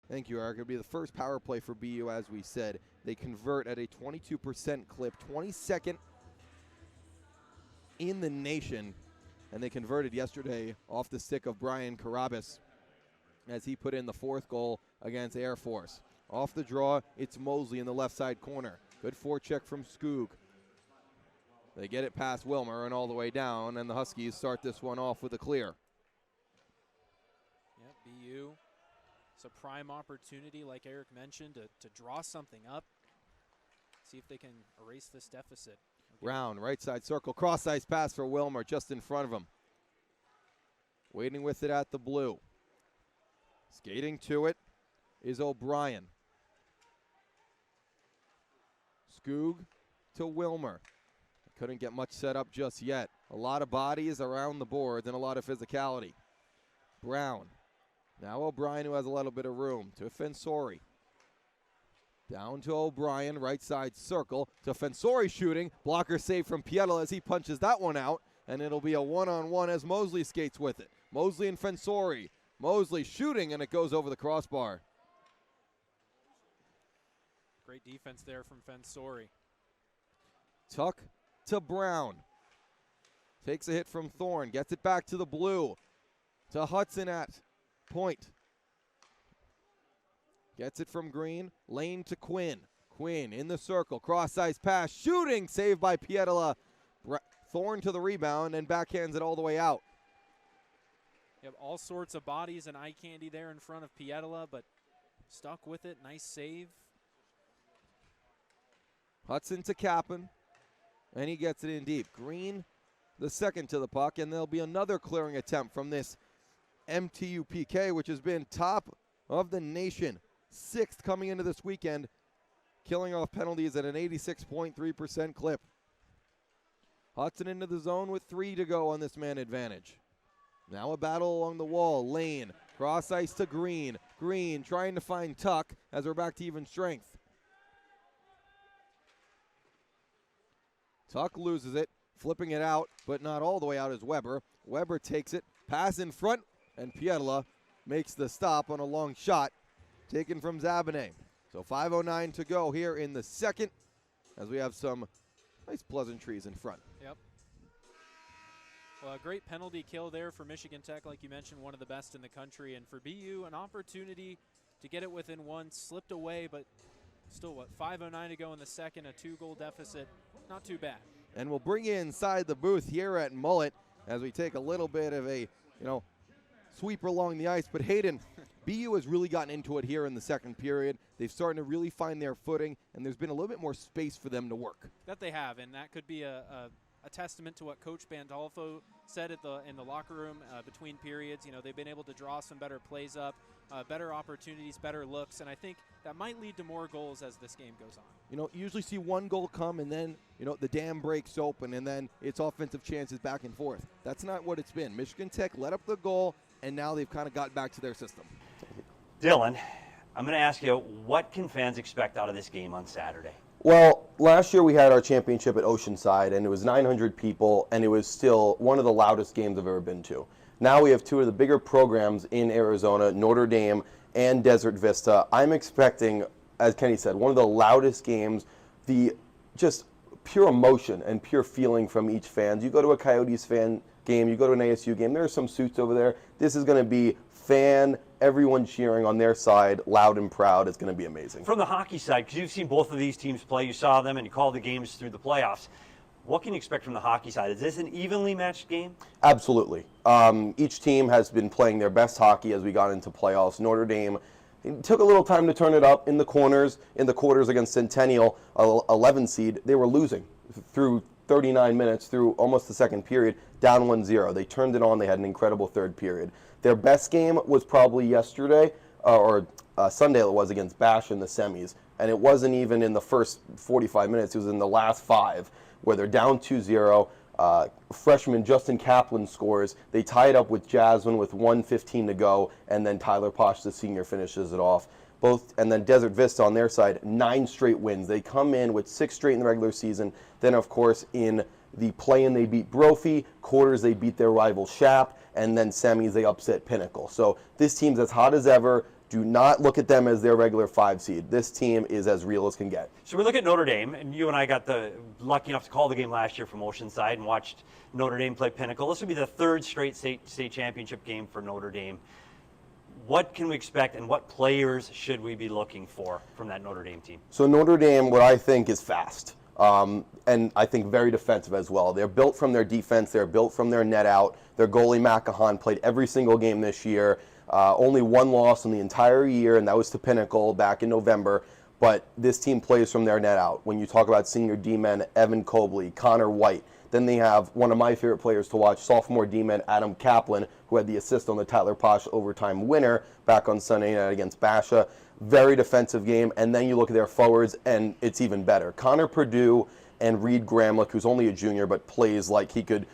Thank you, Eric. It'll be the first power play for BU, as we said. They convert at a 22% clip, 22nd in the nation, and they converted yesterday off the stick of Brian Carabas as he put in the fourth goal against Air Force. Off the draw, it's Mosley in the left side corner. Good forecheck from Skoog. They get it past Wilmer and all the way down, and the Huskies start this one off with a clear. Yep, BU. It's a prime opportunity, like Eric mentioned, to draw something up. See if they can erase this deficit. Okay. Brown, right side circle, cross-ice pass for Wilmer just in front of him. Waiting with it at the blue. Skating to it is O'Brien. Skoog to Wilmer. Couldn't get much set up just yet. A lot of bodies around the boards and a lot of physicality. Brown. Now O'Brien, who has a little bit of room, to Fensori. Down to O'Brien, right side circle, to Fensori shooting. Blocker save from Pietla as he punches that one out, and it'll be a one-on-one as Mosley skates with it. Mosley and Fensori. Mosley shooting, and it goes over the crossbar. Great defense there from Fensori. Tuck to Brown. Takes a hit from Thorne, gets it back to the blue. To Hudson at point. Gets it from Green. Lane to Quinn. Quinn in the circle. Cross-ice pass. Shooting. Saved by Pietla. Thorne to the rebound and backhands it all the way out. You have all sorts of bodies and eye candy there in front of Pietla, but stuck with it. Nice save. Hudson to Kappen. And he gets it in deep. Green, the second to the puck, and there'll be another clearing attempt from this MTU PK, which has been top of the nation. 6th coming into this weekend, killing off penalties at an 86.3% clip. Hudson into the zone with 3 to go on this man advantage. Now a battle along the wall. Lane, cross ice to Green. Green trying to find Tuck as we're back to even strength. Tuck loses it, flipping it out, but not all the way out is Weber. Weber takes it, pass in front, and Pietla makes the stop on a long shot taken from Zabane. So 5:09 to go here in the second as we have some nice pleasantries in front. Yep. Well, a great penalty kill there for Michigan Tech, like you mentioned, one of the best in the country. And for BU, an opportunity to get it within one, slipped away, but still, 5:09 to go in the second, a 2-goal deficit. Not too bad. And we'll bring you inside the booth here at Mullet as we take a little bit of a, sweeper along the ice. But Hayden, BU has really gotten into it here in the second period. They've started to really find their footing, and there's been a little bit more space for them to work. That they have, and that could be a testament to what Coach Bandolfo said in the locker room between periods. They've been able to draw some better plays up, better opportunities, better looks, and I think that might lead to more goals as this game goes on. You usually see one goal come, and then, the dam breaks open, and then it's offensive chances back and forth. That's not what it's been. Michigan Tech let up the goal, and now they've kind of got back to their system. Dylan, I'm going to ask you, what can fans expect out of this game on Saturday? Well, last year we had our championship at Oceanside, and it was 900 people, and it was still one of the loudest games I've ever been to. Now we have 2 of the bigger programs in Arizona, Notre Dame and Desert Vista. I'm expecting, as Kenny said, one of the loudest games, the just pure emotion and pure feeling from each fan. You go to a Coyotes fan game, you go to an ASU game, there are some suits over there. This is going to be everyone cheering on their side, loud and proud. It's going to be amazing. From the hockey side, because you've seen both of these teams play, you saw them and you called the games through the playoffs. What can you expect from the hockey side? Is this an evenly matched game? Absolutely. Each team has been playing their best hockey as we got into playoffs. Notre Dame, it took a little time to turn it up in the corners, in the quarters against Centennial, 11 seed. They were losing through 39 minutes, through almost the second period, down 1-0. They turned it on. They had an incredible third period. Their best game was probably yesterday, or Sunday it was, against Bash in the semis. And it wasn't even in the first 45 minutes. It was in the last 5, where they're down 2-0. Freshman Justin Kaplan scores. They tie it up with Jasmine with 1:15 to go, and then Tyler Posh, the senior, finishes it off. And then Desert Vista on their side, 9 straight wins. They come in with 6 straight in the regular season. Then, of course, in the play-in, they beat Brophy. Quarters, they beat their rival Shap. And then semis, they upset Pinnacle. So this team's as hot as ever. Do not look at them as their regular 5 seed. This team is as real as can get. So we look at Notre Dame, and you and I got lucky enough to call the game last year from Oceanside and watched Notre Dame play Pinnacle. This would be the 3rd straight state championship game for Notre Dame. What can we expect, and what players should we be looking for from that Notre Dame team? So Notre Dame, what I think, is fast. And I think very defensive as well. They're built from their defense. They're built from their net out. Their goalie, Makahan, played every single game this year. Only 1 loss in the entire year, and that was to Pinnacle back in November. But this team plays from their net out. When you talk about senior D-men, Evan Cobley, Connor White, then they have one of my favorite players to watch, sophomore D-man Adam Kaplan, who had the assist on the Tyler Posh overtime winner back on Sunday night against Basha. Very defensive game. And then you look at their forwards, and it's even better. Connor Purdue and Reed Gramlich, who's only a junior but plays like he could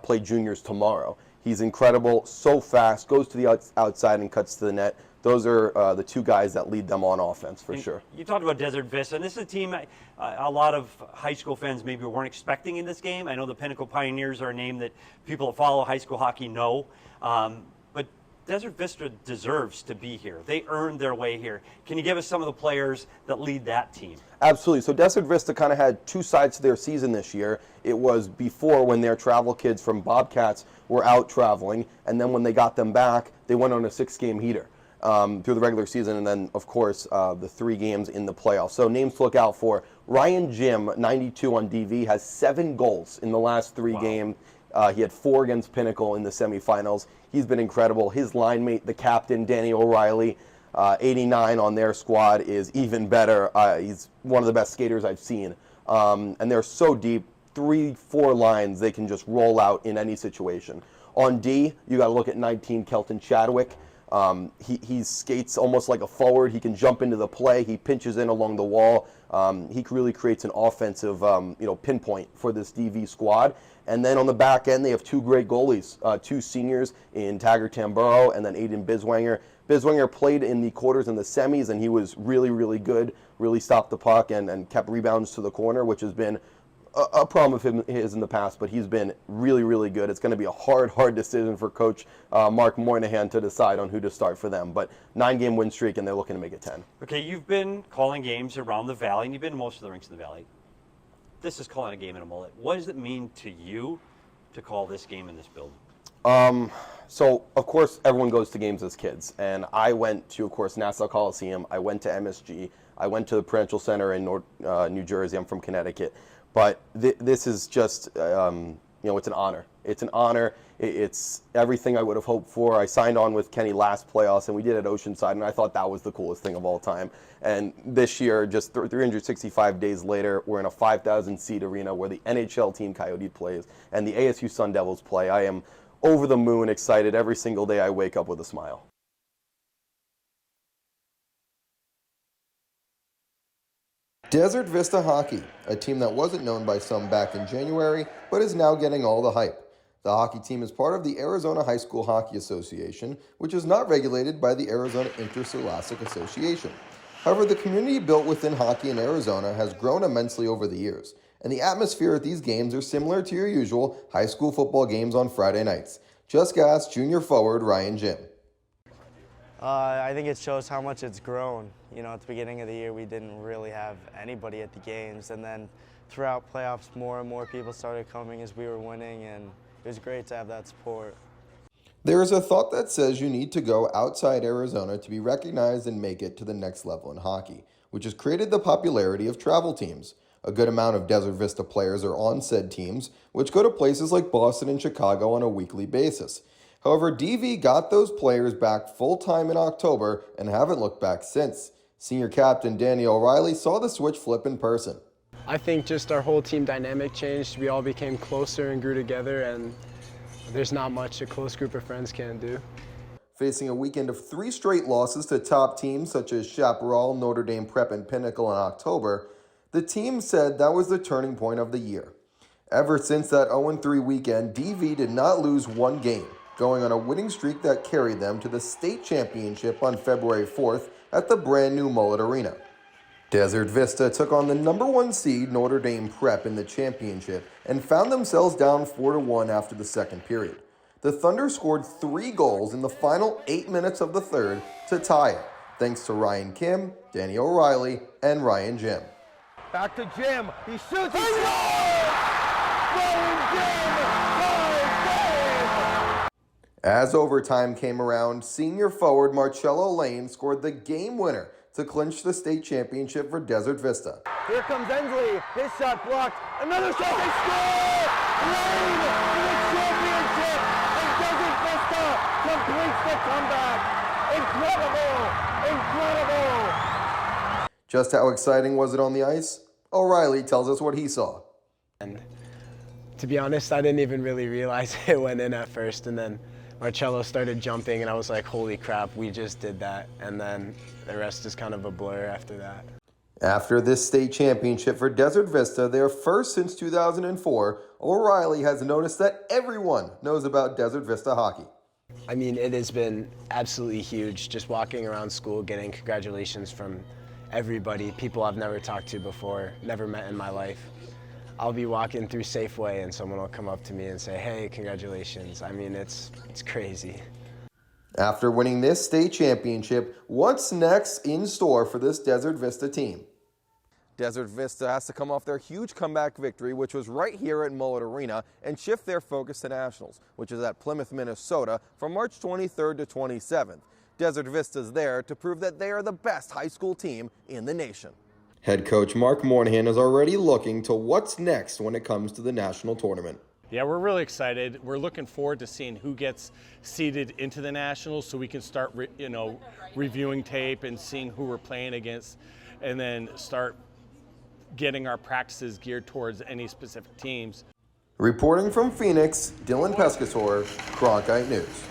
play juniors tomorrow. He's incredible, so fast, goes to the outside and cuts to the net. Those are the 2 guys that lead them on offense for sure. You talked about Desert Vista, and this is a team a lot of high school fans maybe weren't expecting in this game. I know the Pinnacle Pioneers are a name that people that follow high school hockey know, but Desert Vista deserves to be here. They earned their way here. Can you give us some of the players that lead that team? Absolutely. So Desert Vista kind of had 2 sides to their season this year. It was before, when their travel kids from Bobcats were out traveling, and then when they got them back, they went on a 6-game heater through the regular season, and then, of course, the 3 games in the playoffs. So names to look out for. Ryan Jim, 92 on DV, has 7 goals in the last 3 games. He had 4 against Pinnacle in the semifinals. He's been incredible. His line mate, the captain, Danny O'Reilly, 89 on their squad, is even better. He's one of the best skaters I've seen. And they're so deep, 3-4 lines they can just roll out in any situation. On D, you got to look at 19, Kelton Chadwick. He skates almost like a forward. He can jump into the play. He pinches in along the wall. He really creates an offensive pinpoint for this DV squad. And then on the back end, they have 2 great goalies, 2 seniors in Taggart Tamburo and then Aiden Biswanger. Biswanger played in the quarters and the semis, and he was really, really good, really stopped the puck and kept rebounds to the corner, which has been a problem of his in the past, but he's been really, really good. It's going to be a hard decision for Coach Mark Moynihan to decide on who to start for them. But 9-game win streak, and they're looking to make it 10. Okay, you've been calling games around the Valley, and you've been to most of the rinks in the Valley. This is calling a game in a mullet. What does it mean to you to call this game in this building? So, of course, everyone goes to games as kids. And I went to, of course, Nassau Coliseum. I went to MSG. I went to the Prudential Center in New Jersey. I'm from Connecticut. But this is just, it's an honor. It's an honor. It's everything I would have hoped for. I signed on with Kenny last playoffs, and we did it at Oceanside, and I thought that was the coolest thing of all time. And this year, just 365 days later, we're in a 5,000-seat arena where the NHL team Coyote plays and the ASU Sun Devils play. I am over the moon excited. Every single day I wake up with a smile. Desert Vista Hockey, a team that wasn't known by some back in January, but is now getting all the hype. The hockey team is part of the Arizona High School Hockey Association, which is not regulated by the Arizona Interscholastic Association. However, the community built within hockey in Arizona has grown immensely over the years, and the atmosphere at these games are similar to your usual high school football games on Friday nights. Just ask junior forward Ryan Jim. I think it shows how much it's grown. You know, at the beginning of the year, we didn't really have anybody at the games, and then throughout playoffs, more and more people started coming as we were winning, and it was great to have that support. There is a thought that says you need to go outside Arizona to be recognized and make it to the next level in hockey, which has created the popularity of travel teams. A good amount of Desert Vista players are on said teams, which go to places like Boston and Chicago on a weekly basis. However, DV got those players back full-time in October and haven't looked back since. Senior captain Danny O'Reilly saw the switch flip in person. I think just our whole team dynamic changed. We all became closer and grew together, and there's not much a close group of friends can do. Facing a weekend of 3 straight losses to top teams such as Chaparral, Notre Dame Prep, and Pinnacle in October, the team said that was the turning point of the year. Ever since that 0-3 weekend, DV did not lose one game, going on a winning streak that carried them to the state championship on February 4th at the brand new Mullet Arena. Desert Vista took on the #1 seed Notre Dame Prep in the championship and found themselves down 4-1 after the second period. The Thunder scored 3 goals in the final 8 minutes of the third to tie it, thanks to Ryan Kim, Danny O'Reilly, and Ryan Jim. Back to Jim. He shoots. He scores! Ryan Jim ties game! As overtime came around, senior forward Marcello Lane scored the game winner to clinch the state championship for Desert Vista. Here comes Ensley. His shot blocked. Another shot. They score! Lane to the championship, and Desert Vista completes the comeback. Incredible! Incredible! Just how exciting was it on the ice? O'Reilly tells us what he saw. And to be honest, I didn't even really realize it went in at first, and then Marcello started jumping, and I was like, holy crap, we just did that. And then the rest is kind of a blur after that. After this state championship for Desert Vista, their first since 2004, O'Reilly has noticed that everyone knows about Desert Vista hockey. I mean, it has been absolutely huge, just walking around school, getting congratulations from everybody, people I've never talked to before, never met in my life. I'll be walking through Safeway and someone will come up to me and say, hey, congratulations. I mean, it's crazy. After winning this state championship, what's next in store for this Desert Vista team? Desert Vista has to come off their huge comeback victory, which was right here at Mullet Arena, and shift their focus to Nationals, which is at Plymouth, Minnesota, from March 23rd to 27th. Desert Vista's there to prove that they are the best high school team in the nation. Head coach Mark Moynihan is already looking to what's next when it comes to the national tournament. Yeah, we're really excited. We're looking forward to seeing who gets seeded into the Nationals so we can start reviewing tape and seeing who we're playing against, and then start getting our practices geared towards any specific teams. Reporting from Phoenix, Dylan Pescatore, Cronkite News.